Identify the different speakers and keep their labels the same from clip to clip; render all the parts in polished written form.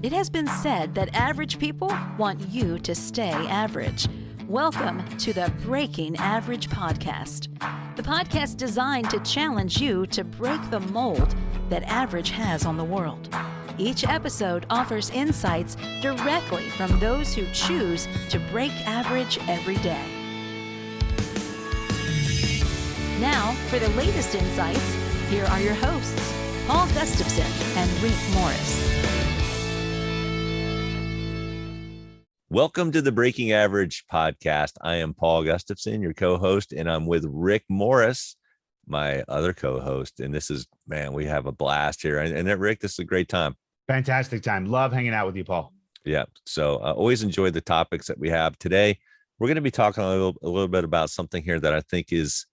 Speaker 1: It has been said that average people want you to stay average. Welcome to the Breaking Average podcast, the podcast designed to challenge you to break the mold that average has on the world. Each episode offers insights directly from those who choose to break average every day. Now, for the latest insights, here are your hosts, Paul Gustafson and Rick Morris.
Speaker 2: Welcome to the Breaking Average podcast. I am Paul Gustafson, your co-host, and I'm with Rick Morris, my other co-host. And this is, man, we have a blast here. And Rick, this is a great time.
Speaker 3: Fantastic time. Love hanging out with you, Paul.
Speaker 2: Yeah. So I always enjoy the topics that we have today. We're going to be talking a little bit about something here that I think is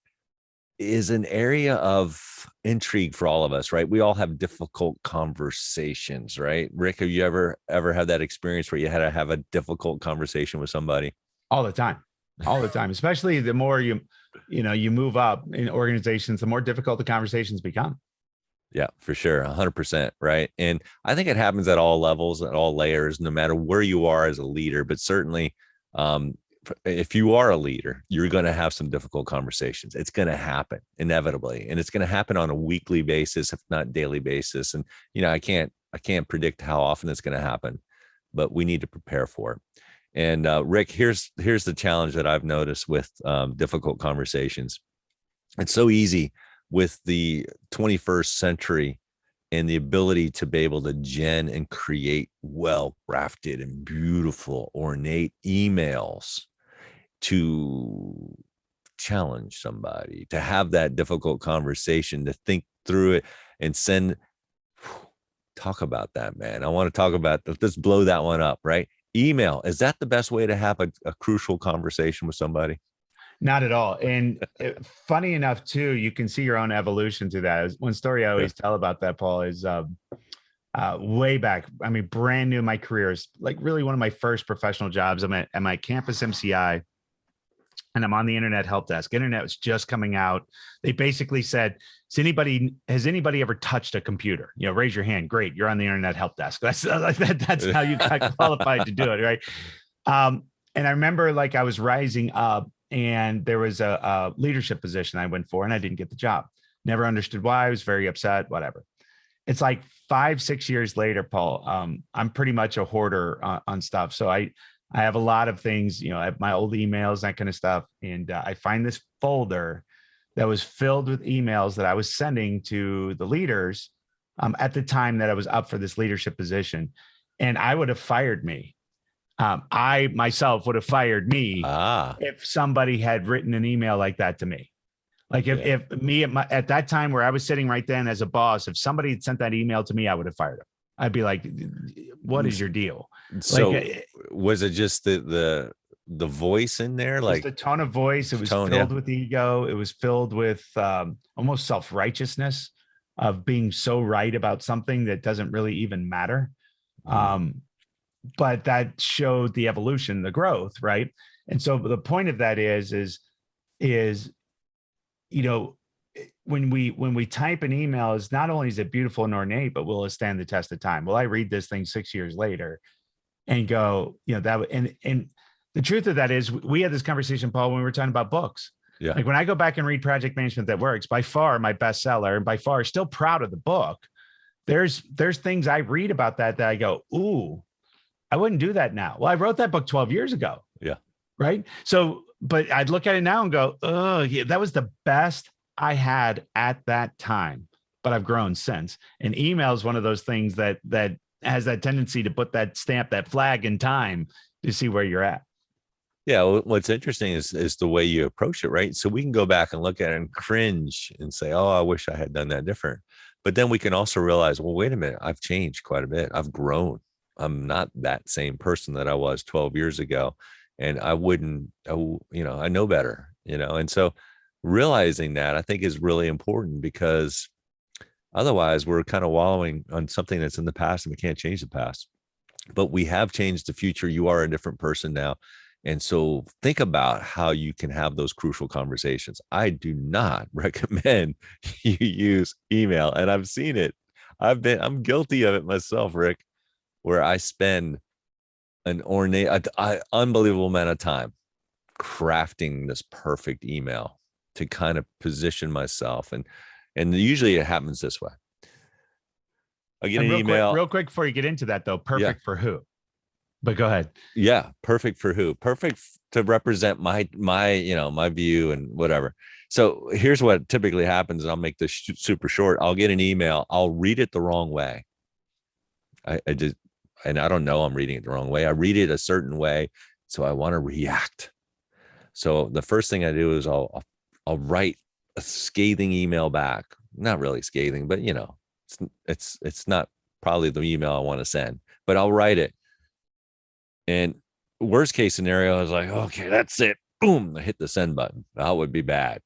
Speaker 2: an area of intrigue for all of us, right? We all have difficult conversations, right? Rick, have you ever had that experience where you had to have a difficult conversation with somebody?
Speaker 3: All the time, especially the more you move up in organizations, the more difficult the conversations become.
Speaker 2: Yeah, for sure. 100%. Right. And I think it happens at all levels, at all layers, no matter where you are as a leader, but certainly, if you are a leader, you're going to have some difficult conversations. It's going to happen inevitably, and it's going to happen on a weekly basis, if not daily basis. And, I can't predict how often it's going to happen, but we need to prepare for it. And Rick, here's the challenge that I've noticed with difficult conversations. It's so easy with the 21st century and the ability to be able to gen and create well-crafted and beautiful, ornate emails to challenge somebody, to have that difficult conversation, to think through it and talk about that, man. I want to talk about, let's blow that one up, right? Email. Is that the best way to have a crucial conversation with somebody?
Speaker 3: Not at all. And funny enough, too, you can see your own evolution to that. One story I always tell about that, Paul, is way back. I mean, brand new in my career, is like really one of my first professional jobs. I'm at my campus MCI, and I'm on the internet help desk. Internet was just coming out. They basically said, has anybody ever touched a computer? Raise your hand. Great. You're on the internet help desk. That's how you got qualified to do it. Right. And I remember I was rising up, and there was a leadership position I went for, and I didn't get the job. Never understood why. I was very upset, whatever. It's like 5-6 years later, Paul, I'm pretty much a hoarder on stuff. So I have a lot of things, I have my old emails, that kind of stuff. And I find this folder that was filled with emails that I was sending to the leaders at the time that I was up for this leadership position. And I would have fired me. I myself would have fired me if somebody had written an email like that to me. If me at that time where I was sitting right then as a boss, if somebody had sent that email to me, I would have fired them. I'd be like, what is your deal?
Speaker 2: So was it just the voice in there?
Speaker 3: Like the tone of voice, it was filled with ego. It was filled with almost self-righteousness of being so right about something that doesn't really even matter. But that showed the evolution, the growth, right? And so the point of that is when we type an email, is not only is it beautiful and ornate, but will it stand the test of time? Will I read this thing 6 years later and go, and the truth of that is, we had this conversation, Paul, when we were talking about books. Yeah. Like when I go back and read Project Management That Works, by far my bestseller, and by far still proud of the book, there's things I read about that I go, ooh, I wouldn't do that now. Well, I wrote that book 12 years ago.
Speaker 2: Yeah.
Speaker 3: Right. So, but I'd look at it now and go, oh, yeah, that was the best I had at that time, but I've grown since. And email is one of those things that has that tendency to put that stamp, that flag in time to see where you're at.
Speaker 2: Yeah. Well, what's interesting is the way you approach it, right? So we can go back and look at it and cringe and say, oh, I wish I had done that different. But then we can also realize, well, wait a minute, I've changed quite a bit. I've grown. I'm not that same person that I was 12 years ago. And I know better, and so realizing that, I think, is really important, because otherwise we're kind of wallowing on something that's in the past, and we can't change the past, but we have changed the future. You are a different person now. And so think about how you can have those crucial conversations. I do not recommend you use email, and I've seen it. I'm guilty of it myself, Rick. where I spend an unbelievable amount of time crafting this perfect email to kind of position myself. And usually it happens this way. I get
Speaker 3: And
Speaker 2: an email.
Speaker 3: real quick before you get into that though,
Speaker 2: Yeah.
Speaker 3: perfect for who? But go ahead.
Speaker 2: Yeah. Perfect for who? Perfect to represent my view and whatever. So here's what typically happens. And I'll make this super short. I'll get an email. I'll read it the wrong way. And I don't know I'm reading it the wrong way. I read it a certain way. So I want to react. So the first thing I do is I'll write a scathing email back. Not really scathing, but it's not probably the email I want to send, but I'll write it. And worst case scenario, I was like, okay, that's it. Boom, I hit the send button. That would be bad.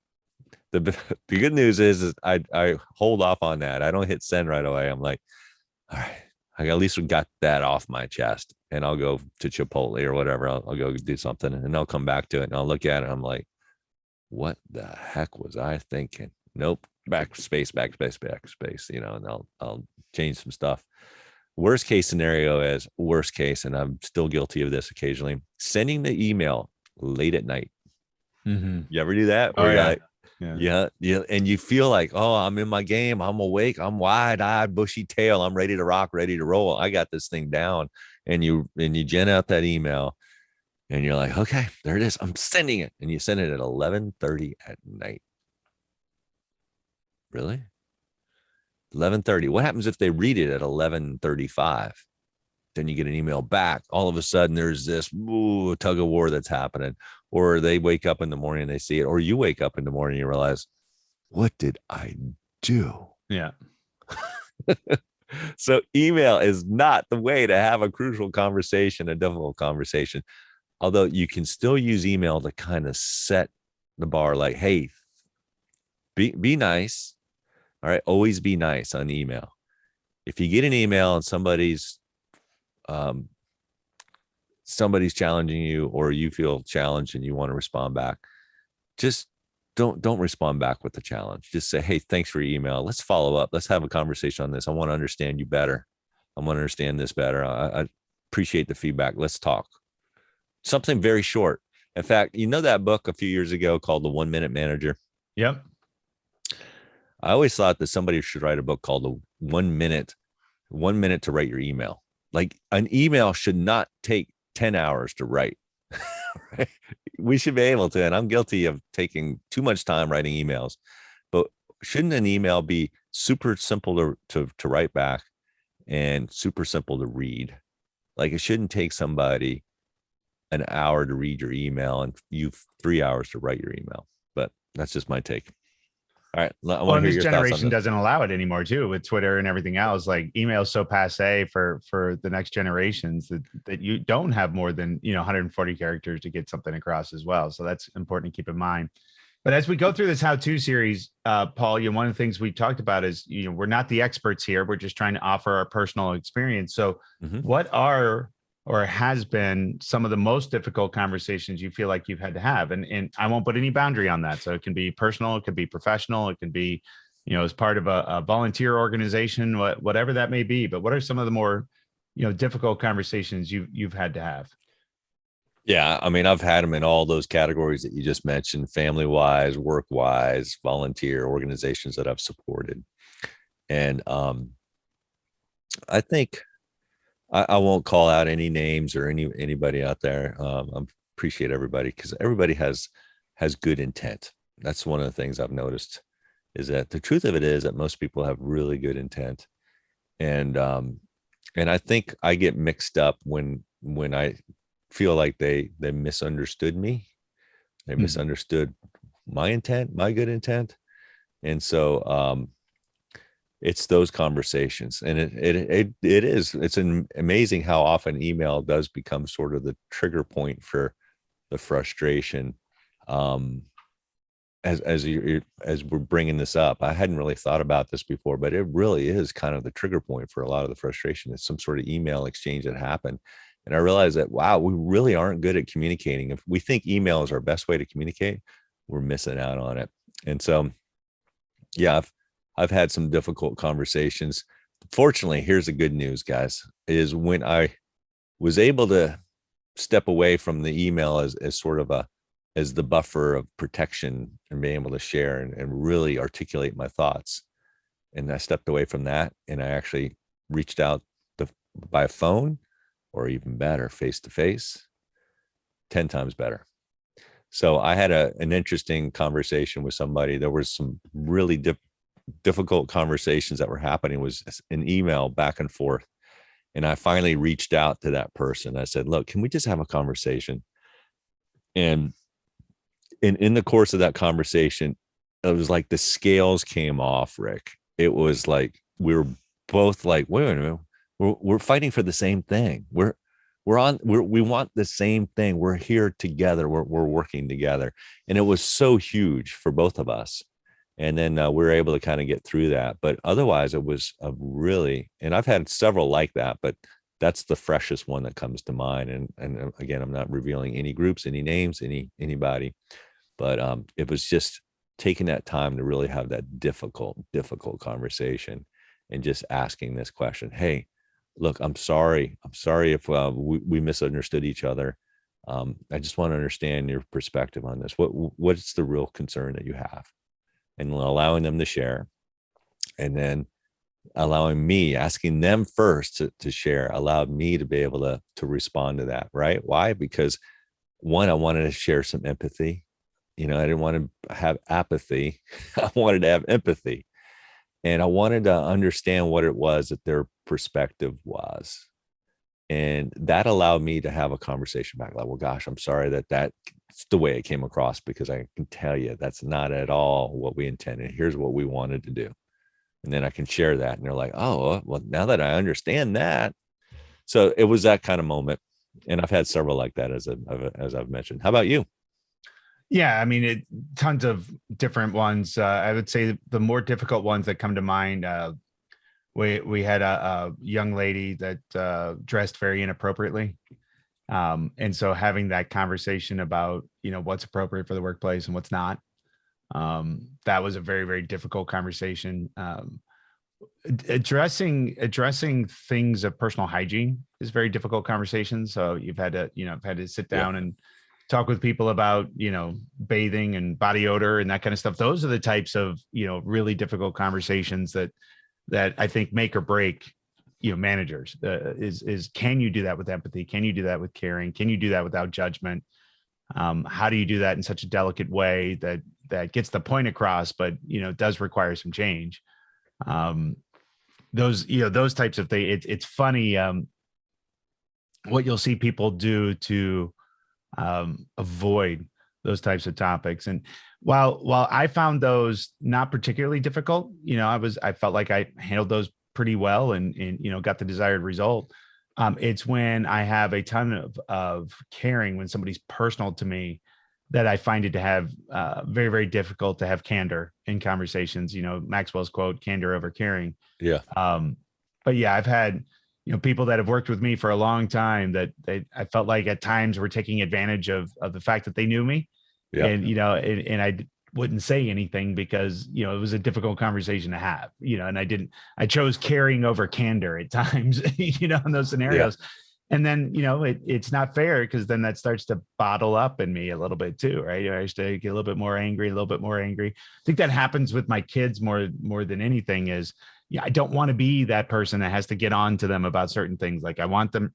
Speaker 2: The good news is I hold off on that. I don't hit send right away. I'm like, all right, I at least got that off my chest, and I'll go to Chipotle or whatever. I'll go do something, and I'll come back to it, and I'll look at it. And I'm like, what the heck was I thinking? Nope. Backspace, and I'll change some stuff. Worst case scenario is worst case, and I'm still guilty of this occasionally, sending the email late at night.
Speaker 3: Mm-hmm.
Speaker 2: You ever do that?
Speaker 3: Oh, yeah.
Speaker 2: Like, yeah. And you feel like, oh, I'm in my game. I'm awake. I'm wide-eyed, bushy tail. I'm ready to rock, ready to roll. I got this thing down. And you gen out that email, and you're like, okay, there it is. I'm sending it. And you send it at 11:30 at night. Really? 11:30. What happens if they read it at 11:35? Then you get an email back. All of a sudden, there's this tug of war that's happening. Or they wake up in the morning and they see it. Or you wake up in the morning and you realize, what did I do?
Speaker 3: Yeah.
Speaker 2: So email is not the way to have a crucial conversation, a difficult conversation. Although you can still use email to kind of set the bar, like, hey, be nice. All right. Always be nice on email. If you get an email and somebody's challenging you, or you feel challenged and you want to respond back, just don't respond back with the challenge. Just say, hey, thanks for your email. Let's follow up. Let's have a conversation on this. I want to understand you better. I want to understand this better. I appreciate the feedback. Let's talk. Something very short. In fact, that book a few years ago called The 1 Minute Manager?
Speaker 3: Yep.
Speaker 2: I always thought that somebody should write a book called The 1 Minute to Write Your Email. Like, an email should not take 10 hours to write. Right? We should be able to, and I'm guilty of taking too much time writing emails, but shouldn't an email be super simple to write back and super simple to read? Like, it shouldn't take somebody an hour to read your email and you 3 hours to write your email. But that's just my take. All right.
Speaker 3: Well, and this generation doesn't allow it anymore too, with Twitter and everything else. Like, email is so passe for the next generations that you don't have more than 140 characters to get something across as well. So that's important to keep in mind. But as we go through this how-to series, Paul, one of the things we talked about is we're not the experts here. We're just trying to offer our personal experience. So what are or has been some of the most difficult conversations you feel like you've had to have? And I won't put any boundary on that. So it can be personal, it could be professional, it can be, as part of a volunteer organization, whatever that may be. But what are some of the more, difficult conversations you've had to have?
Speaker 2: Yeah. I mean, I've had them in all those categories that you just mentioned: family-wise, work-wise, volunteer organizations that I've supported. And I think I won't call out any names or anybody out there. I appreciate everybody, because everybody has good intent. That's one of the things I've noticed, is that the truth of it is that most people have really good intent. And I think I get mixed up when I feel like they misunderstood me. They misunderstood my intent, my good intent. And so it's those conversations, and it's amazing how often email does become sort of the trigger point for the frustration. As we're bringing this up, I hadn't really thought about this before, but it really is kind of the trigger point for a lot of the frustration. It's some sort of email exchange that happened, and I realized that, wow, we really aren't good at communicating. If we think email is our best way to communicate, we're missing out on it. And so, yeah, I've had some difficult conversations. fortunately, here's the good news, guys, is when I was able to step away from the email as sort of as the buffer of protection and being able to share and really articulate my thoughts. And I stepped away from that, and I actually reached out by phone, or even better, face to face, 10 times better. So I had an interesting conversation with somebody. There was some really difficult conversations that were happening. It was an email back and forth. And I finally reached out to that person. I said, look, can we just have a conversation? And in the course of that conversation, it was like the scales came off, Rick. It was like we were both like, wait a minute, we're fighting for the same thing. We want the same thing. We're here together. We're working together. And it was so huge for both of us. And then we were able to kind of get through that. But otherwise, it was a really, and I've had several like that, but that's the freshest one that comes to mind. And again, I'm not revealing any groups, any names, anybody, but it was just taking that time to really have that difficult conversation and just asking this question. Hey, look, I'm sorry if we misunderstood each other. I just want to understand your perspective on this. What's the real concern that you have? And allowing them to share, and then allowing me, asking them first to share, allowed me to be able to respond to that. Right? Why? Because one, I wanted to share some empathy. I didn't want to have apathy. I wanted to have empathy. And I wanted to understand what it was that their perspective was. And that allowed me to have a conversation back. Like, well, gosh, I'm sorry that's the way it came across, because I can tell you that's not at all what we intended. Here's what we wanted to do. And then I can share that. And they're like, oh, well, now that I understand that. So it was that kind of moment. And I've had several like that, as I've mentioned. How about you?
Speaker 3: Yeah, I mean, tons of different ones. I would say the more difficult ones that come to mind, we had a young lady that dressed very inappropriately. And so having that conversation about, what's appropriate for the workplace and what's not, that was a very, very difficult conversation. Addressing things of personal hygiene is very difficult conversation. So you've had to sit down and talk with people about, bathing and body odor and that kind of stuff. Those are the types of, really difficult conversations that I think make or break, managers. Is can you do that with empathy? Can you do that with caring? Can you do that without judgment? How do you do that in such a delicate way that gets the point across, but does require some change? Those types of things. It's funny what you'll see people do to avoid those types of topics. And while I found those not particularly difficult, I felt like I handled those pretty well and got the desired result. It's when I have a ton of caring, when somebody's personal to me, that I find it to have very, very difficult to have candor in conversations. Maxwell's quote, candor over caring.
Speaker 2: Yeah.
Speaker 3: But yeah, I've had people that have worked with me for a long time that I felt like at times were taking advantage of the fact that they knew me. Yeah. And I wouldn't say anything because, it was a difficult conversation to have, and I chose caring over candor at times, in those scenarios. Yeah. And then, it's not fair, because then that starts to bottle up in me a little bit too, right? I used to get a little bit more angry. I think that happens with my kids more than anything is, I don't want to be that person that has to get on to them about certain things. Like I want them.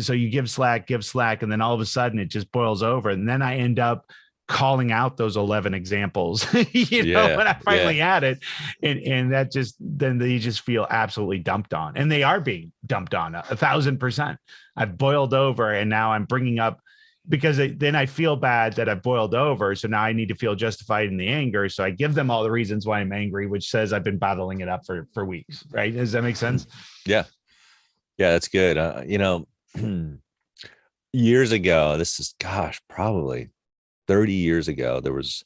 Speaker 3: So you give slack. And then all of a sudden it just boils over. And then I end up calling out those 11 examples, when I finally had it. And that then they just feel absolutely dumped on, and they are being dumped on 1,000%. I've boiled over, and now I'm bringing up, because then I feel bad that I've boiled over. So now I need to feel justified in the anger. So I give them all the reasons why I'm angry, which says I've been bottling it up for weeks. Right. Does that make sense?
Speaker 2: Yeah. Yeah, that's good. Years ago, this is, probably 30 years ago, there was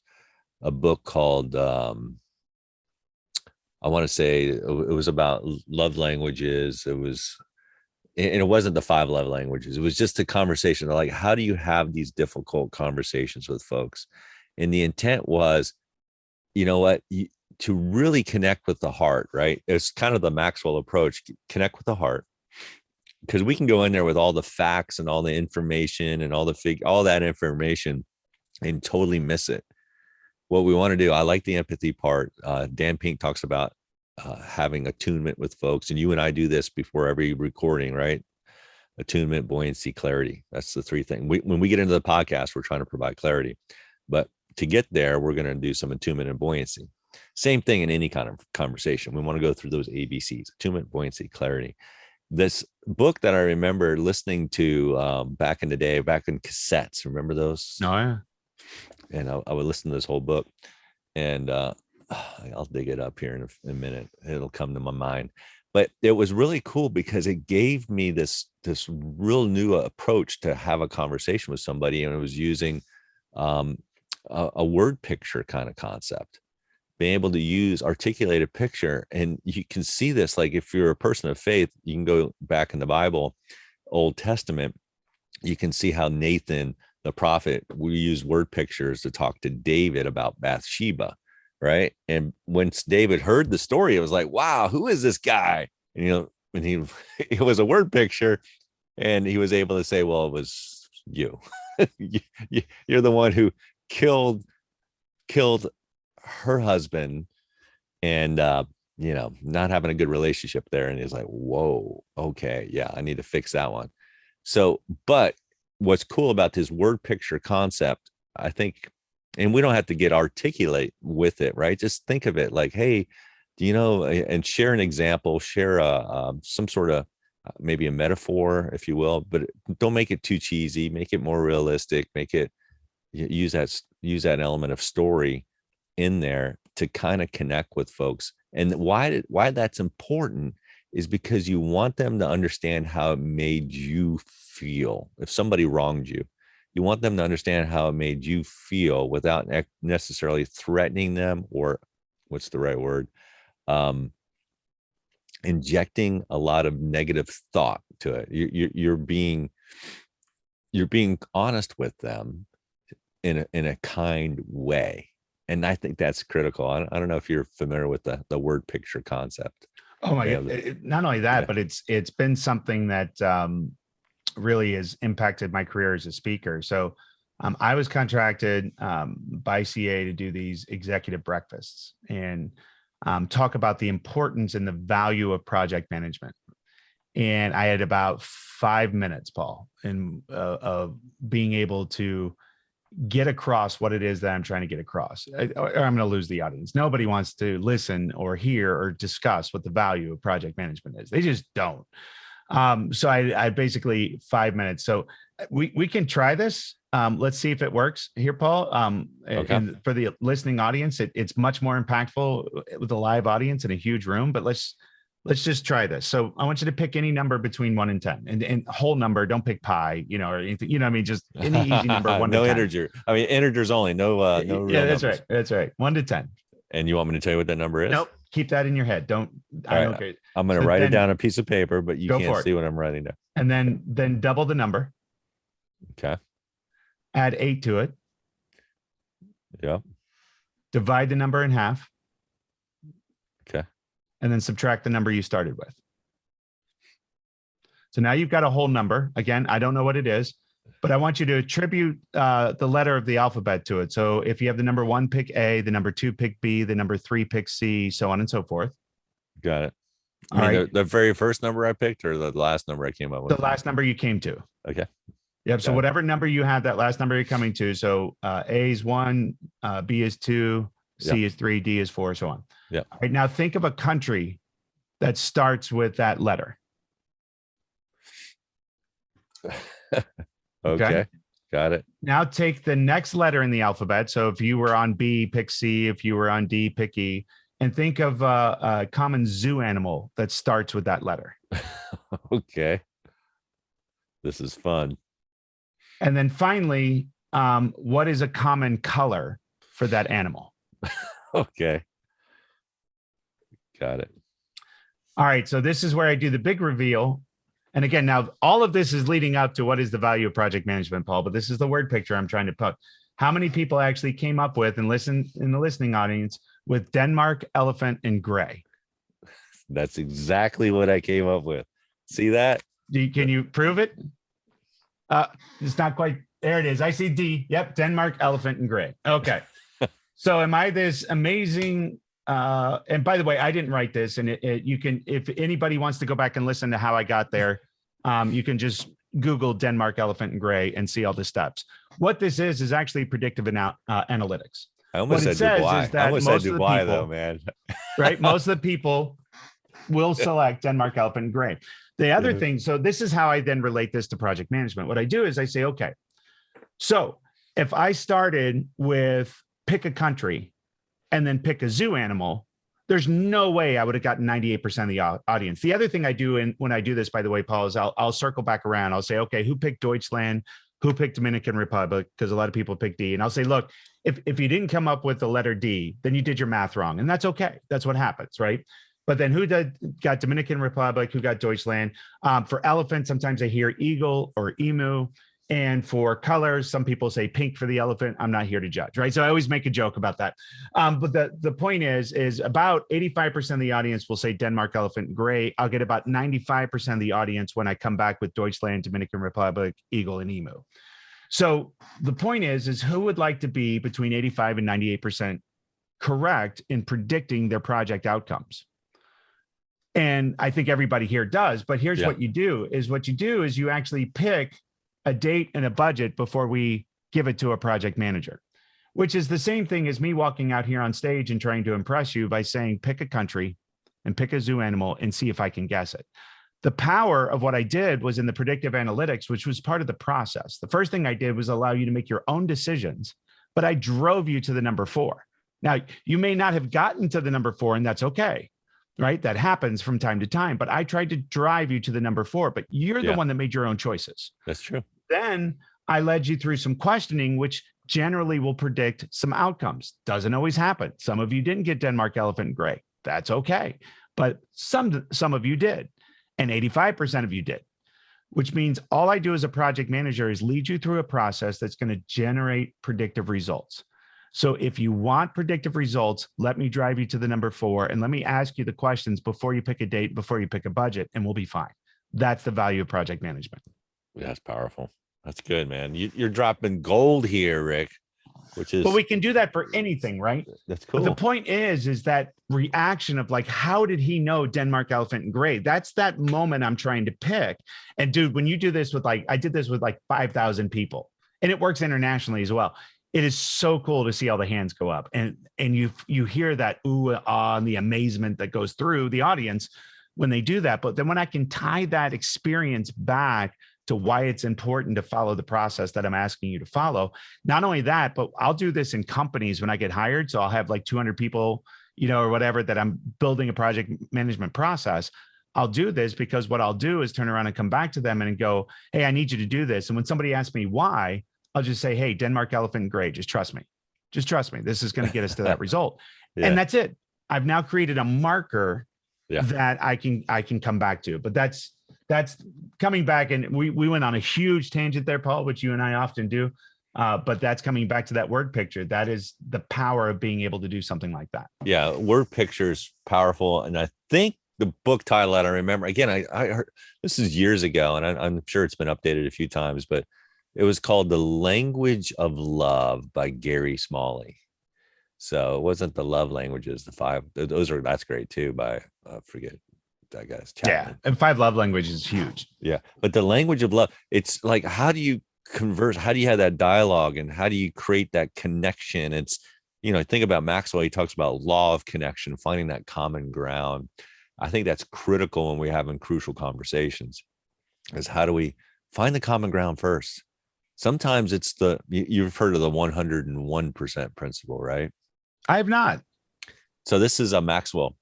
Speaker 2: a book called, I want to say it was about love languages. And it wasn't the 5 love languages. It was just a conversation. Like, how do you have these difficult conversations with folks? And the intent was, you know what, to really connect with the heart, right? It's kind of the Maxwell approach, connect with the heart, because we can go in there with all the facts and all the information and all that information and totally miss it. What we want to do, I like the empathy part. Dan Pink talks about having attunement with folks, and you and I do this before every recording, right? Attunement, buoyancy, clarity. That's the three things. When we get into the podcast, we're trying to provide clarity, but to get there, we're going to do some attunement and buoyancy. Same thing in any kind of conversation. We want to go through those ABCs: attunement, buoyancy, clarity. This book that I remember listening to back in the day, back in cassettes, remember those?
Speaker 3: Oh, yeah.
Speaker 2: And I would listen to this whole book, and I'll dig it up here in a minute. It'll come to my mind. But it was really cool because it gave me this real new approach to have a conversation with somebody, and it was using a word picture kind of concept, being able to articulate a picture. And you can see this, like if you're a person of faith, you can go back in the Bible, Old Testament, you can see how Nathan, the prophet, we use word pictures to talk to David about Bathsheba, right? And once David heard the story, it was like, wow, who is this guy? And, when it was a word picture, and he was able to say, well, it was you. You're the one who killed her husband, and not having a good relationship there. And he's like, whoa, okay, yeah, I need to fix that one. So, but what's cool about this word picture concept, I think, and we don't have to get articulate with it, right? Just think of it like, hey, and share an example, share some sort of maybe a metaphor, if you will, but don't make it too cheesy. Make it more realistic. Make it use that element of story in there to kind of connect with folks. And why that's important is because you want them to understand how it made you feel. If somebody wronged you, you want them to understand how it made you feel without necessarily threatening them, or what's the right word? Injecting a lot of negative thought to it. You're being honest with them in a kind way. And I think that's critical. I don't know if you're familiar with the word picture concept.
Speaker 3: Oh my God. Not only that, but it's been something that really has impacted my career as a speaker. So I was contracted by CA to do these executive breakfasts and talk about the importance and the value of project management. And I had about 5 minutes, Paul, of being able to get across what it is that I'm trying to get across, or I'm going to lose the audience. Nobody wants to listen or hear or discuss what the value of project management is. They just don't. So I basically 5 minutes. So we can try this. Let's see if it works here, Paul. Okay. And for the listening audience, it's much more impactful with a live audience in a huge room, but let's just try this. So I want you to pick any number between 1 and 10, and whole number. Don't pick pi, or anything, I mean, just any easy number. 1
Speaker 2: no
Speaker 3: to 10.
Speaker 2: integer. I mean, integers only. No real
Speaker 3: yeah, that's
Speaker 2: numbers.
Speaker 3: right. That's right. 1 to 10.
Speaker 2: And you want me to tell you what that number is?
Speaker 3: Nope. Keep that in your head. Don't.
Speaker 2: I'm going to write it down on a piece of paper, but you can't see what I'm writing down.
Speaker 3: And then double the number.
Speaker 2: Okay.
Speaker 3: Add 8 to it.
Speaker 2: Yeah.
Speaker 3: Divide the number in half.
Speaker 2: Okay.
Speaker 3: And then subtract the number you started with. So now you've got a whole number. Again, I don't know what it is, but I want you to attribute the letter of the alphabet to it. So if you have the number 1, pick A, the number 2, pick B, the number 3, pick C, so on and so forth.
Speaker 2: Got it. The very first number I picked, or the last number I came up with?
Speaker 3: The last number you came to.
Speaker 2: Okay.
Speaker 3: Yep. So whatever number you have, that last number you're coming to. So A is 1, B is 2, C is 3, D is 4, so on.
Speaker 2: Yeah.
Speaker 3: All right. Now think of a country that starts with that letter.
Speaker 2: Okay. Got it.
Speaker 3: Now take the next letter in the alphabet. So if you were on B, pick C. If you were on D, pick E. And think of a common zoo animal that starts with that letter.
Speaker 2: Okay. This is fun.
Speaker 3: And then finally, what is a common color for that animal?
Speaker 2: Okay. Got it.
Speaker 3: All right. So this is where I do the big reveal. And again, now all of this is leading up to what is the value of project management, Paul, but this is the word picture I'm trying to put. How many people actually came up with and listened in the listening audience? with Denmark, elephant, and gray.
Speaker 2: That's exactly what I came up with. See that?
Speaker 3: Can you prove it? It's not quite. There it is. I see D. Yep. Denmark, elephant, and gray. Okay. So am I this amazing? And by the way, I didn't write this, and you can, if anybody wants to go back and listen to how I got there, you can just Google Denmark, elephant, and gray and see all the steps. What this is actually predictive analytics.
Speaker 2: I almost said Dubai. I almost said Dubai though, man.
Speaker 3: Right. Most of the people will select Denmark, elephant, and gray. The other thing, so this is how I then relate this to project management. What I do is I say, okay, so if I started with pick a country and then pick a zoo animal, there's no way I would have gotten 98% of the audience. The other thing I do, and when I do this, by the way, Paul, is I'll circle back around. I'll say, okay, who picked Deutschland? Who picked Dominican Republic? Because a lot of people pick D. And I'll say, look, if you didn't come up with the letter D, then you did your math wrong. And that's okay. That's what happens, right? But then who got Dominican Republic? Who got Deutschland? For elephant, sometimes I hear eagle or emu. And for colors, some people say pink for the elephant. I'm not here to judge, right? So I always make a joke about that. But the point is about 85% of the audience will say Denmark, elephant, gray. I'll get about 95% of the audience when I come back with Deutschland, Dominican Republic, eagle, and emu. So the point is who would like to be between 85 and 98% correct in predicting their project outcomes? And I think everybody here does, but here's what you do is you actually pick a date and a budget before we give it to a project manager, which is the same thing as me walking out here on stage and trying to impress you by saying, pick a country and pick a zoo animal and see if I can guess it. The power of what I did was in the predictive analytics, which was part of the process. The first thing I did was allow you to make your own decisions, but I drove you to the number 4. Now, you may not have gotten to the number 4, and that's okay. Right? That happens from time to time, but I tried to drive you to the number 4, but you're the one that made your own choices.
Speaker 2: That's true.
Speaker 3: Then I led you through some questioning, which generally will predict some outcomes. Doesn't always happen. Some of you didn't get Denmark, elephant, and gray. That's okay. But some of you did, and 85% of you did, which means all I do as a project manager is lead you through a process that's going to generate predictive results. So if you want predictive results, let me drive you to the number 4 and let me ask you the questions before you pick a date, before you pick a budget, and we'll be fine. That's the value of project management.
Speaker 2: Yeah, that's powerful. That's good, man. You're dropping gold here, Rick, which is.
Speaker 3: But we can do that for anything, right?
Speaker 2: That's cool.
Speaker 3: But the point is that reaction of like, how did he know Denmark, elephant, and gray? That's that moment I'm trying to pick. And dude, when you do this with I did this with 5,000 people, and it works internationally as well. It is so cool to see all the hands go up, and you hear that ooh, ah, and the amazement that goes through the audience when they do that. But then when I can tie that experience back to why it's important to follow the process that I'm asking you to follow, not only that, but I'll do this in companies when I get hired. So I'll have 200 people, or whatever, that I'm building a project management process. I'll do this because what I'll do is turn around and come back to them and go, hey, I need you to do this. And when somebody asks me why, I'll just say, hey, Denmark, elephant, and gray. Just trust me. Just trust me. This is going to get us to that result. And that's it. I've now created a marker that I can come back to. But that's coming back. And we went on a huge tangent there, Paul, which you and I often do. But that's coming back to that word picture. That is the power of being able to do something like that.
Speaker 2: Yeah. Word picture is powerful. And I think the book title that I remember, again, I heard this is years ago, and I'm sure it's been updated a few times, but it was called The Language of Love by Gary Smalley. So it wasn't the love languages, the 5. That's great too, by I forget that guy's Chapman.
Speaker 3: Yeah. And 5 love languages is huge.
Speaker 2: Yeah. But the language of love, it's like, how do you converse? How do you have that dialogue, and how do you create that connection? It's, think about Maxwell. He talks about law of connection, finding that common ground. I think that's critical when we're having crucial conversations, is how do we find the common ground first? Sometimes it's you've heard of the 101% principle, right?
Speaker 3: I have not.
Speaker 2: So this is a Maxwell.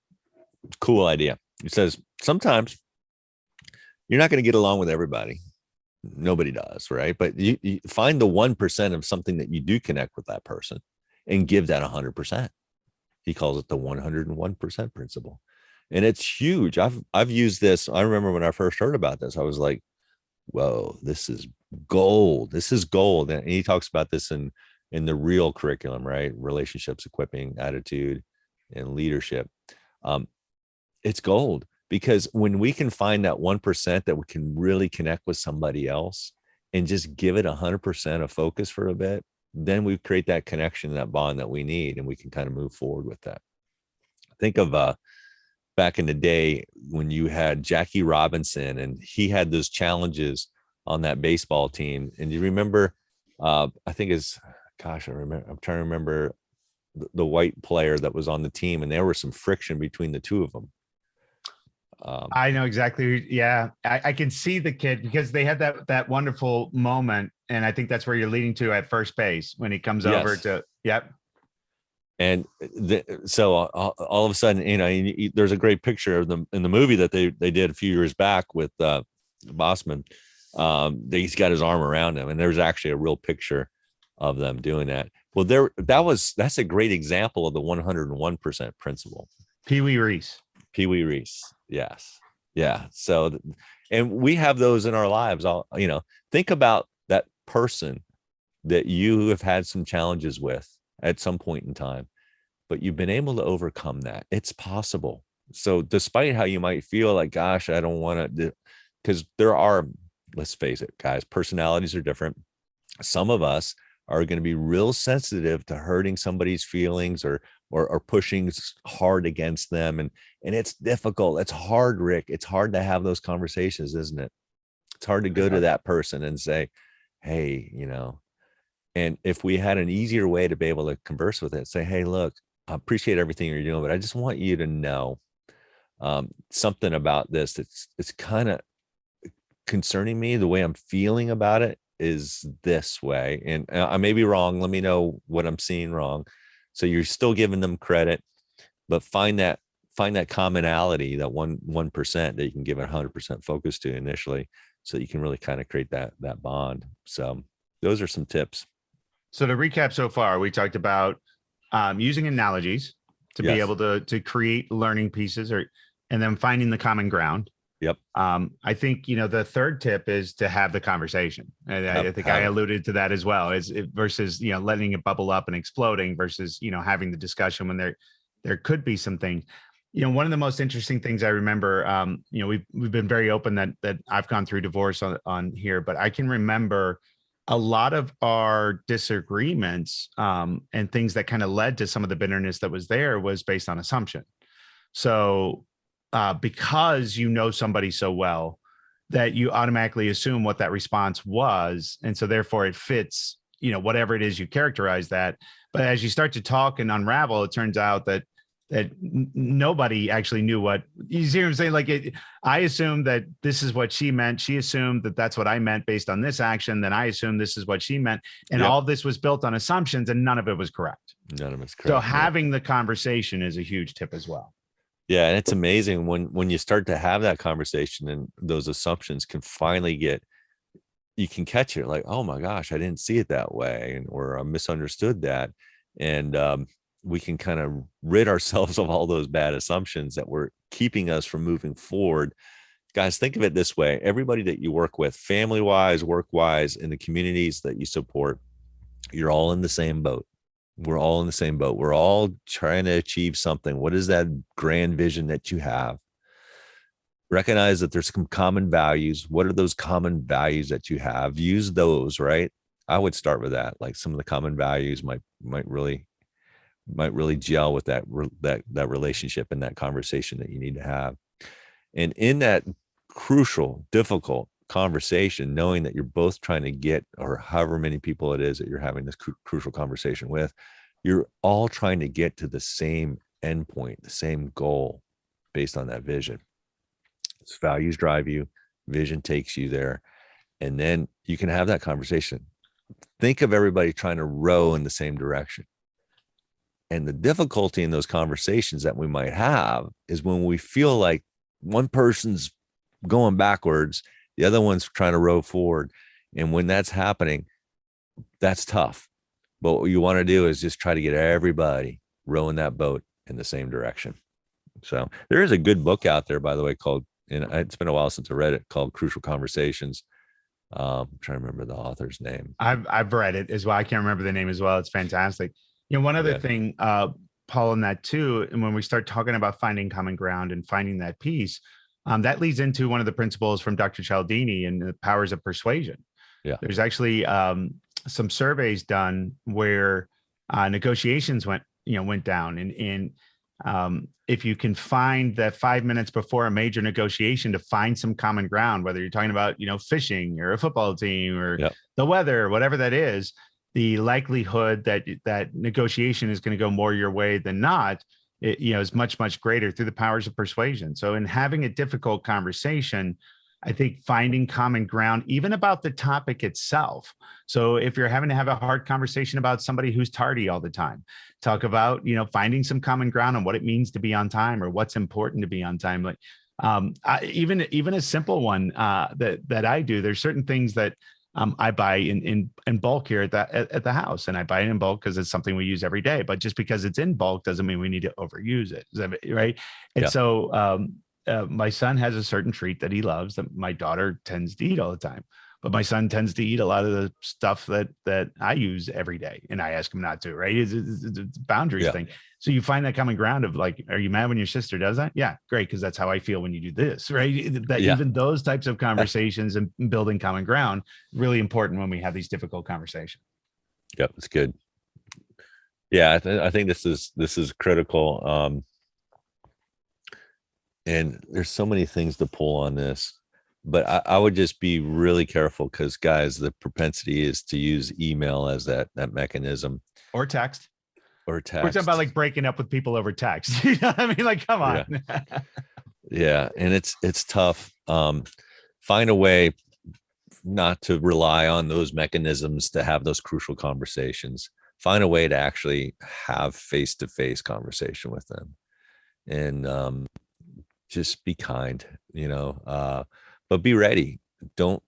Speaker 2: Cool idea. It says sometimes you're not going to get along with everybody. Nobody does, right? But you find the 1% of something that you do connect with that person and give that 100%. He calls it the 101% principle. And it's huge. I've used this. I remember when I first heard about this, I was like, whoa, this is gold. This is gold. And he talks about this in the real curriculum, right? Relationships, equipping, attitude, in leadership, it's gold. Because when we can find that 1% that we can really connect with somebody else and just give it 100% of focus for a bit, then we create that connection, that bond that we need, and we can kind of move forward with that. Think of back in the day when you had Jackie Robinson and he had those challenges on that baseball team. And you remember, I think I'm trying to remember the white player that was on the team, and there was some friction between the two of them.
Speaker 3: I know exactly. Yeah, I can see the kid because they had that wonderful moment, and I think that's where you're leading to at first base when he comes over to. Yep. And
Speaker 2: so all of a sudden, there's a great picture of them in the movie that they did a few years back with Bossman. He's got his arm around him, and there's actually a real picture of them doing that. Well, that's a great example of the 101% principle.
Speaker 3: Pee Wee Reese.
Speaker 2: Yes. Yeah. So, and we have those in our lives. Think about that person that you have had some challenges with at some point in time, but you've been able to overcome that. It's possible. So despite how you might feel like, gosh, I don't want to, because let's face it, guys, personalities are different. Some of us are going to be real sensitive to hurting somebody's feelings or pushing hard against them. And it's difficult. It's hard, Rick. It's hard to have those conversations, isn't it? It's hard to go to that person and say, hey, and if we had an easier way to be able to converse with it, say, hey, look, I appreciate everything you're doing, but I just want you to know something about this. It's kind of concerning me. The way I'm feeling about it is this way. And I may be wrong. Let me know what I'm seeing wrong. So you're still giving them credit, but find that commonality, that 1% that you can give 100% focus to initially, so you can really kind of create that bond. So those are some tips.
Speaker 3: So to recap so far, we talked about using analogies to be able to create learning pieces, and then finding the common ground.
Speaker 2: Yep.
Speaker 3: I think, the third tip is to have the conversation. And I think I alluded to that as well, versus, letting it bubble up and exploding versus, having the discussion when there could be some things. One of the most interesting things I remember, we've been very open that I've gone through divorce on here, but I can remember a lot of our disagreements and things that kind of led to some of the bitterness that was there was based on assumption. So because somebody so well that you automatically assume what that response was. And so therefore it fits, whatever it is you characterize that. But as you start to talk and unravel, it turns out that nobody actually knew what, you see what I'm saying? Like I assumed that this is what she meant. She assumed that that's what I meant based on this action. Then I assumed this is what she meant. And all of this was built on assumptions, and none of it was correct.
Speaker 2: None of it's correct.
Speaker 3: So having the conversation is a huge tip as well.
Speaker 2: Yeah. And it's amazing when you start to have that conversation and those assumptions can finally you can catch it like, oh my gosh, I didn't see it that way. Or I misunderstood that. And we can kind of rid ourselves of all those bad assumptions that were keeping us from moving forward. Guys, think of it this way. Everybody that you work with, family-wise, work-wise, in the communities that you support, you're all in the same boat. We're all in the same boat. We're all trying to achieve something. What is that grand vision that you have? Recognize that there's some common values. What are those common values that you have? Use those, right? I would start with that. Like some of the common values might really gel with that relationship and that conversation that you need to have. And in that crucial, difficult conversation, knowing that you're both trying to get, or however many people it is that you're having this crucial conversation with, you're all trying to get to the same endpoint, the same goal based on that vision. It's values drive you, vision takes you there. And then you can have that conversation. Think of everybody trying to row in the same direction. And the difficulty in those conversations that we might have is when we feel like one person's going backwards, the other one's trying to row forward. And when that's happening, that's tough. But what you want to do is just try to get everybody rowing that boat in the same direction. So there is a good book out there, by the way, called, and it's been a while since I read it, called Crucial Conversations. I'm trying to remember the author's name.
Speaker 3: I've read it as well. I can't remember the name as well. It's fantastic. One other thing, Paul, in that too. And when we start talking about finding common ground and finding that peace, that leads into one of the principles from Dr. Cialdini and the powers of persuasion.
Speaker 2: Yeah.
Speaker 3: There's actually some surveys done where negotiations went down, and if you can find that 5 minutes before a major negotiation to find some common ground, whether you're talking about fishing or a football team or the weather, whatever that is, the likelihood that that negotiation is going to go more your way than not, is much, much greater through the powers of persuasion. So in having a difficult conversation, I think finding common ground, even about the topic itself. So if you're having to have a hard conversation about somebody who's tardy all the time, talk about, finding some common ground on what it means to be on time or what's important to be on time. Like even a simple one that I do, there's certain things that I buy in bulk here at the house, and I buy it in bulk because it's something we use every day. But just because it's in bulk doesn't mean we need to overuse it, right? And so my son has a certain treat that he loves that my daughter tends to eat all the time, but my son tends to eat a lot of the stuff that I use every day, and I ask him not to. Right? It's a boundaries thing. So you find that common ground of like, are you mad when your sister does that? Yeah, great, because that's how I feel when you do this, right? Even those types of conversations and building common ground really important when we have these difficult conversations.
Speaker 2: Yep, it's good. Yeah, I think this is critical. And there's so many things to pull on this, but I would just be really careful because, guys, the propensity is to use email as that mechanism,
Speaker 3: or text.
Speaker 2: We're
Speaker 3: talking about like breaking up with people over text. You know what I mean? Like, come on.
Speaker 2: Yeah. And it's tough. Find a way not to rely on those mechanisms to have those crucial conversations. Find a way to actually have face-to-face conversation with them, and just be kind, but be ready. Don't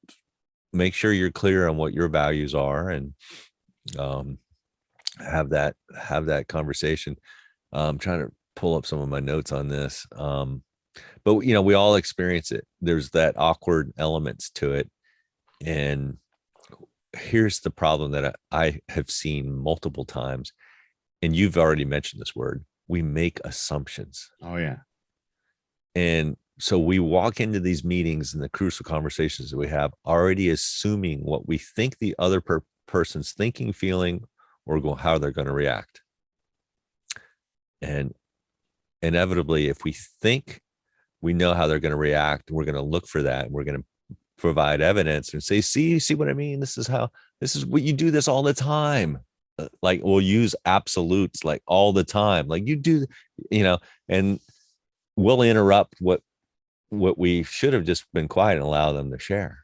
Speaker 2: make sure you're clear on what your values are, and have that conversation. I'm trying to pull up some of my notes on this. But we all experience it. There's that awkward elements to it. And here's the problem that I have seen multiple times. And you've already mentioned this word. We make assumptions.
Speaker 3: Oh yeah.
Speaker 2: And so we walk into these meetings and the crucial conversations that we have already assuming what we think the other person's thinking, feeling, or how they're going to react. And inevitably, if we think we know how they're going to react, we're going to look for that. And we're going to provide evidence and say, see what I mean? This is what you do this all the time. Like we'll use absolutes like all the time. Like you do, and we'll interrupt what we should have just been quiet and allow them to share.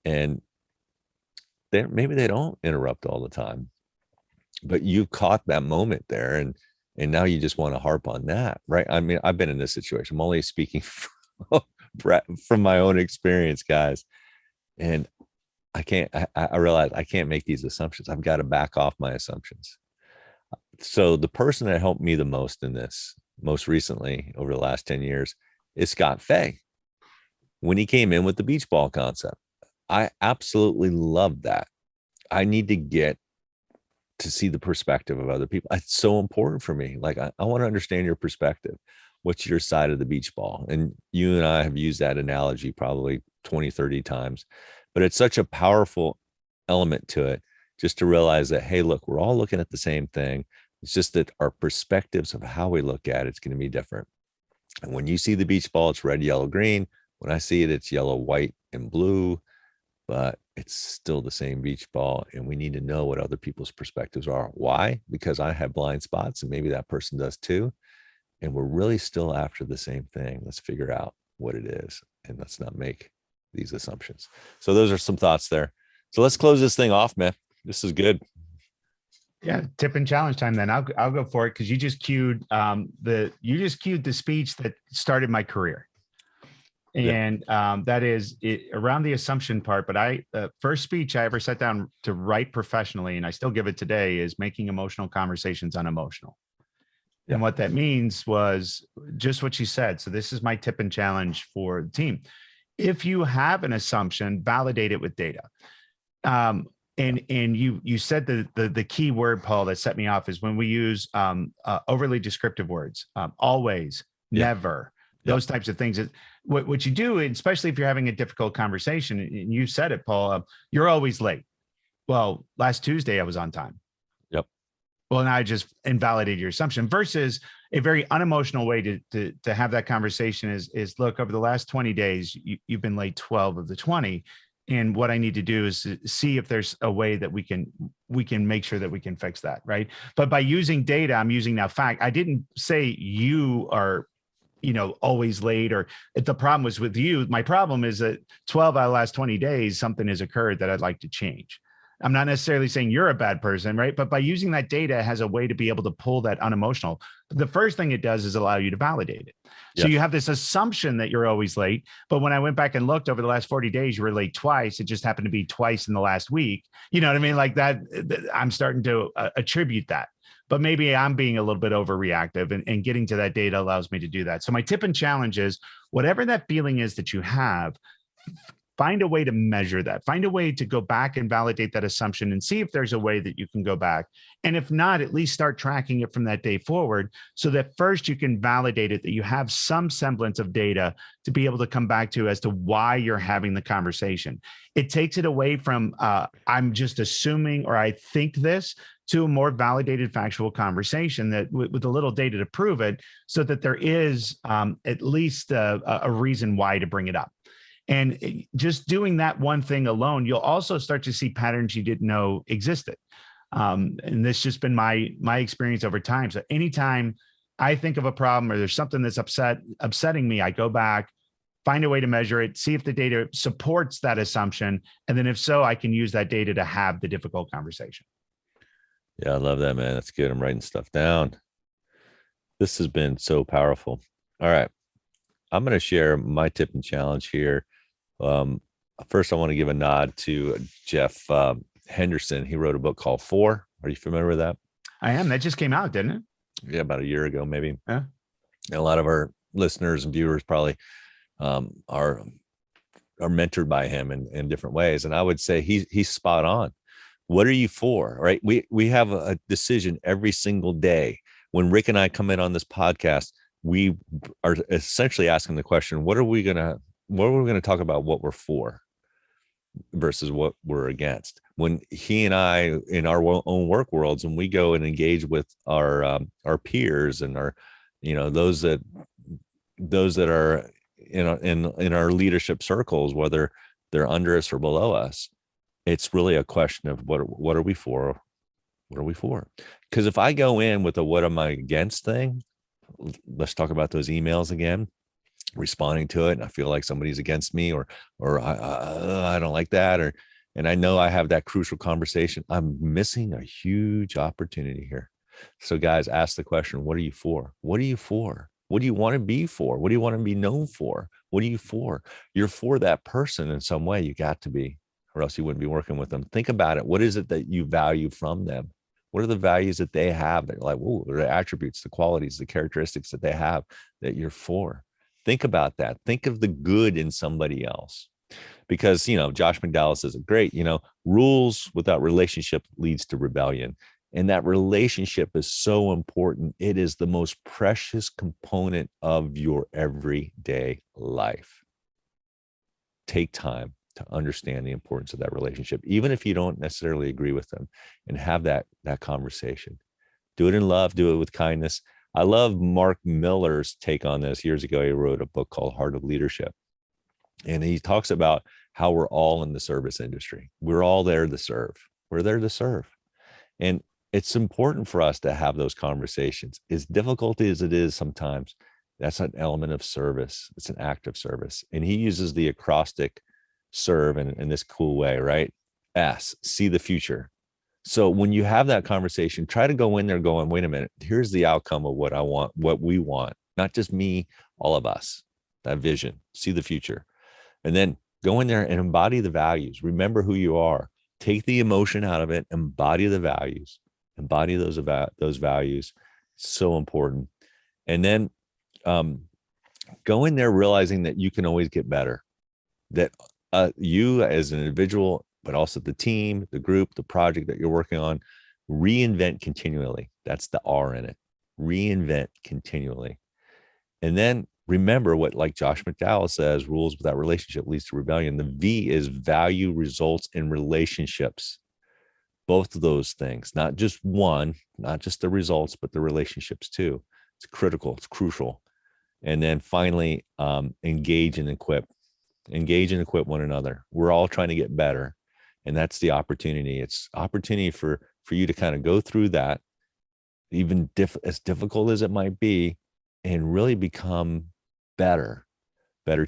Speaker 2: And maybe they don't interrupt all the time, but you caught that moment there, and now you just want to harp on that, right? I mean, I've been in this situation. I'm only speaking from my own experience, guys, and I realize I can't make these assumptions. I've got to back off my assumptions. So the person that helped me the most in this, most recently over the last 10 years, is Scott Fay. When he came in with the beach ball concept, I absolutely loved that. I need to get to see the perspective of other people. It's so important for me. Like, I want to understand your perspective. What's your side of the beach ball? And you and I have used that analogy probably 20, 30 times, but it's such a powerful element to it, just to realize that, hey, look, we're all looking at the same thing. It's just that our perspectives of how we look at it's going to be different. And when you see the beach ball, it's red, yellow, green. When I see it, it's yellow, white, and blue, but it's still the same beach ball. And we need to know what other people's perspectives are. Why? Because I have blind spots, and maybe that person does too. And we're really still after the same thing. Let's figure out what it is, and let's not make these assumptions. So those are some thoughts there. So let's close this thing off, man. This is good.
Speaker 3: Yeah, tip and challenge time. Then I'll go for it, because you just cued the speech that started my career, and that is it, around the assumption part. But the first speech I ever sat down to write professionally, and I still give it today, is making emotional conversations unemotional. And what that means was just what you said. So this is my tip and challenge for the team. If you have an assumption, validate it with data. And you said the key word, Paul, that set me off is when we use overly descriptive words, always,
Speaker 2: Yeah.
Speaker 3: never, those types of things. What you do, especially if you're having a difficult conversation, and you said it, Paul, you're always late. Well, last Tuesday I was on time.
Speaker 2: Yep.
Speaker 3: Well, now I just invalidated your assumption. Versus a very unemotional way to have that conversation is look, over the last 20 days, you've been late 12 of the 20. And what I need to do is see if there's a way that we can make sure that we can fix that, right? But by using data, I'm using now fact. I didn't say you are, always late, or if the problem was with you. My problem is that 12 out of the last 20 days, something has occurred that I'd like to change. I'm not necessarily saying you're a bad person, right? But by using that data, it has a way to be able to pull that unemotional. The first thing it does is allow you to validate it. So you have this assumption that you're always late. But when I went back and looked over the last 40 days, you were late twice. It just happened to be twice in the last week. You know what I mean? Like that, I'm starting to attribute that. But maybe I'm being a little bit overreactive, and getting to that data allows me to do that. So my tip and challenge is, whatever that feeling is that you have, find a way to measure that. Find a way to go back and validate that assumption and see if there's a way that you can go back. And if not, at least start tracking it from that day forward, so that first you can validate it, that you have some semblance of data to be able to come back to as to why you're having the conversation. It takes it away from I'm just assuming, or I think this, to a more validated factual conversation that with a little data to prove it, so that there is at least a reason why to bring it up. And just doing that one thing alone, you'll also start to see patterns you didn't know existed. And this just been my experience over time. So anytime I think of a problem, or there's something that's upsetting me, I go back, find a way to measure it, see if the data supports that assumption. And then if so, I can use that data to have the difficult conversation.
Speaker 2: Yeah, I love that, man. That's good. I'm writing stuff down. This has been so powerful. All right. I'm going to share my tip and challenge here. First, I want to give a nod to Jeff Henderson. He wrote a book called 4. Are you familiar with that?
Speaker 3: I am. That just came out, didn't it?
Speaker 2: Yeah, about a year ago, maybe.
Speaker 3: Yeah.
Speaker 2: And a lot of our listeners and viewers probably are mentored by him in different ways. And I would say he's spot on. What are you for? Right? We have a decision every single day. When Rick and I come in on this podcast, we are essentially asking the question, what are we going to talk about, what we're for versus what we're against? When he and I, in our own work worlds, when we go and engage with our peers and our, those that are in our leadership circles, whether they're under us or below us, it's really a question of what are we for? What are we for? Because if I go in with a what am I against thing, let's talk about those emails again, responding to it, and I feel like somebody's against me, or I don't like that, and I know I have that crucial conversation, I'm missing a huge opportunity here. So guys, ask the question, what are you for? What are you for? What do you want to be for? What do you want to be known for? What are you for? You're for that person in some way. You got to be, or else you wouldn't be working with them. Think about it. What is it that you value from them? What are the values that they have that you're like, whoa, what are the attributes, the qualities, the characteristics that they have that you're for? Think about that. Think of the good in somebody else. Because, Josh McDowell says it great, rules without relationship leads to rebellion. And that relationship is so important. It is the most precious component of your everyday life. Take time to understand the importance of that relationship, even if you don't necessarily agree with them, and have that conversation. Do it in love, do it with kindness. I love Mark Miller's take on this. Years ago, he wrote a book called Heart of Leadership. And he talks about how we're all in the service industry. We're all there to serve. We're there to serve. And it's important for us to have those conversations. As difficult as it is sometimes, that's an element of service. It's an act of service. And he uses the acrostic serve in this cool way, right? S, see the future. So when you have that conversation, try to go in there going, wait a minute, here's the outcome of what I want, what we want, not just me, all of us, that vision, see the future. And then go in there and embody the values. Remember who you are. Take the emotion out of it, embody the values, embody those values. It's so important. And then go in there realizing that you can always get better, that you as an individual but also the team, the group, the project that you're working on. Reinvent continually. That's the R in it. Reinvent continually. And then remember what, like Josh McDowell says, rules without relationship leads to rebellion. The V is value results in relationships. Both of those things, not just one, not just the results, but the relationships too. It's critical. It's crucial. And then finally, engage and equip. Engage and equip one another. We're all trying to get better. And that's the opportunity. It's opportunity for you to kind of go through that, even as difficult as it might be, and really become better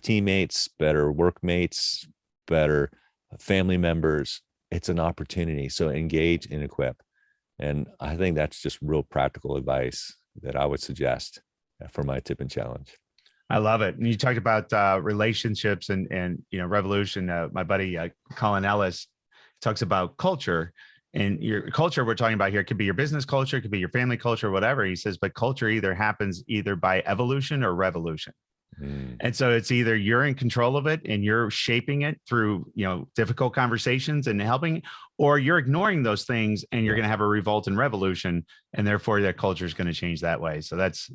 Speaker 2: teammates, better workmates, better family members. It's an opportunity. So engage and equip. And I think that's just real practical advice that I would suggest for my tip and challenge.
Speaker 3: I love it. And you talked about relationships and revolution. My buddy Colin Ellis talks about culture, and your culture we're talking about here could be your business culture, it could be your family culture, whatever. He says, but culture either happens by evolution or revolution. And so it's either you're in control of it and you're shaping it through, difficult conversations and helping, or you're ignoring those things and you're going to have a revolt and revolution, and therefore that culture is going to change that way. So that's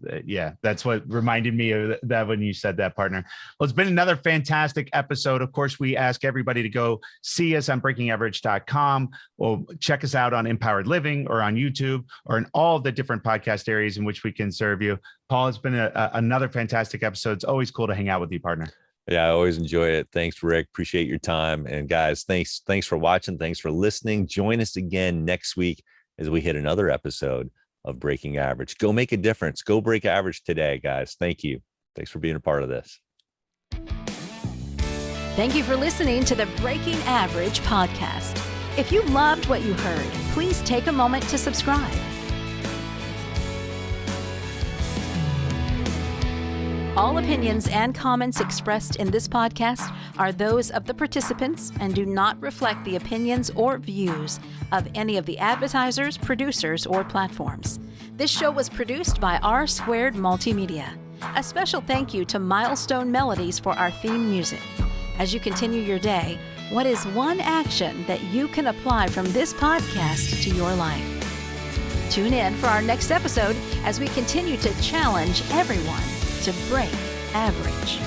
Speaker 3: what reminded me of that when you said that, partner. Well, it's been another fantastic episode. Of course, we ask everybody to go see us on breakingaverage.com, or check us out on Empowered Living or on YouTube or in all the different podcast areas in which we can serve you. Paul, it's been another fantastic episode. It's always cool to hang out with you, partner.
Speaker 2: Yeah, I always enjoy it. Thanks, Rick. Appreciate your time. And guys, thanks for watching. Thanks for listening. Join us again next week as we hit another episode of Breaking Average. Go make a difference. Go break average today, guys. Thank you. Thanks for being a part of this.
Speaker 1: Thank you for listening to the Breaking Average podcast. If you loved what you heard, please take a moment to subscribe. All opinions and comments expressed in this podcast are those of the participants and do not reflect the opinions or views of any of the advertisers, producers, or platforms. This show was produced by R2 Multimedia. A special thank you to Milestone Melodies for our theme music. As you continue your day, what is one action that you can apply from this podcast to your life? Tune in for our next episode as we continue to challenge everyone to break average.